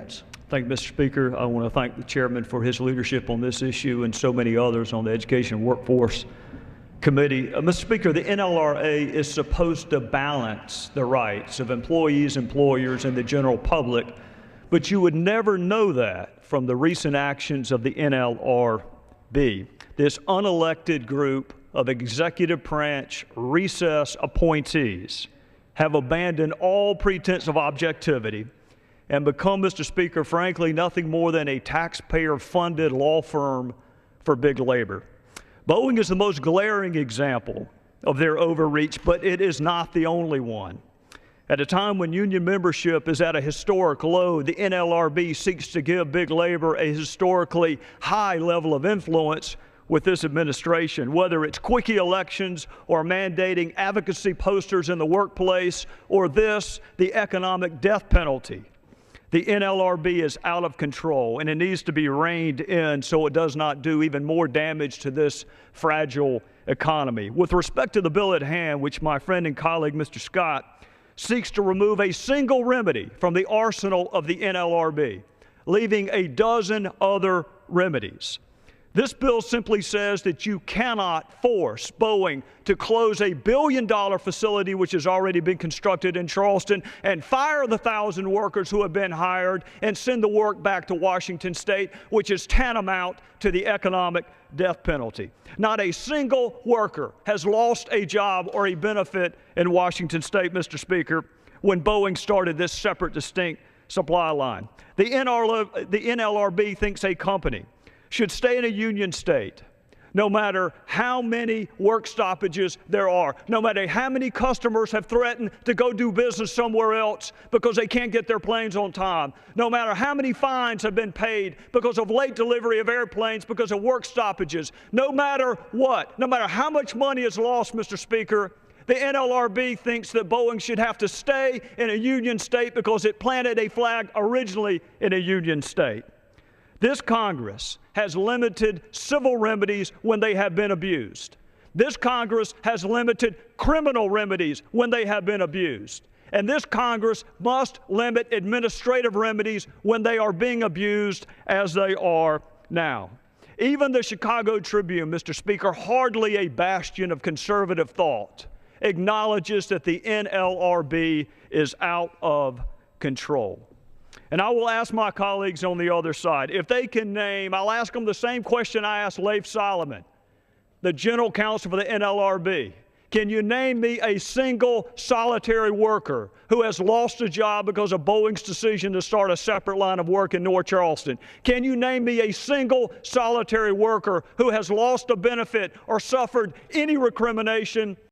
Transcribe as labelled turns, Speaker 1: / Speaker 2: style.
Speaker 1: minutes.
Speaker 2: Thank you, Mr. Speaker. I want to thank the chairman for his leadership on this issue and so many others on the Education and Workforce Committee. Mr. Speaker, the NLRA is supposed to balance the rights of employees, employers, and the general public, but you would never know that from the recent actions of the NLRB. This unelected group of executive branch recess appointees have abandoned all pretense of objectivity and become, Mr. Speaker, frankly, nothing more than a taxpayer-funded law firm for big labor. Boeing is the most glaring example of their overreach, but it is not the only one. At a time when union membership is at a historic low, the NLRB seeks to give big labor a historically high level of influence with this administration, whether it's quickie elections or mandating advocacy posters in the workplace or the economic death penalty. The NLRB is out of control, and it needs to be reined in so it does not do even more damage to this fragile economy. With respect to the bill at hand, which my friend and colleague, Mr. Scott, seeks to remove a single remedy from the arsenal of the NLRB, leaving a dozen other remedies. This bill simply says that you cannot force Boeing to close a billion-dollar facility which has already been constructed in Charleston and fire the 1,000 workers who have been hired and send the work back to Washington State, which is tantamount to the economic death penalty. Not a single worker has lost a job or a benefit in Washington State, Mr. Speaker, when Boeing started this separate, distinct supply line. The NLRB thinks a company should stay in a union state no matter how many work stoppages there are, no matter how many customers have threatened to go do business somewhere else because they can't get their planes on time, no matter how many fines have been paid because of late delivery of airplanes because of work stoppages, no matter what, no matter how much money is lost, Mr. Speaker, the NLRB thinks that Boeing should have to stay in a union state because it planted a flag originally in a union state. This Congress has limited civil remedies when they have been abused. This Congress has limited criminal remedies when they have been abused. And this Congress must limit administrative remedies when they are being abused as they are now. Even the Chicago Tribune, Mr. Speaker, hardly a bastion of conservative thought, acknowledges that the NLRB is out of control. And I will ask my colleagues on the other side, if they can name, I'll ask them the same question I asked Leif Solomon, the General Counsel for the NLRB. Can you name me a single solitary worker who has lost a job because of Boeing's decision to start a separate line of work in North Charleston? Can you name me a single solitary worker who has lost a benefit or suffered any recrimination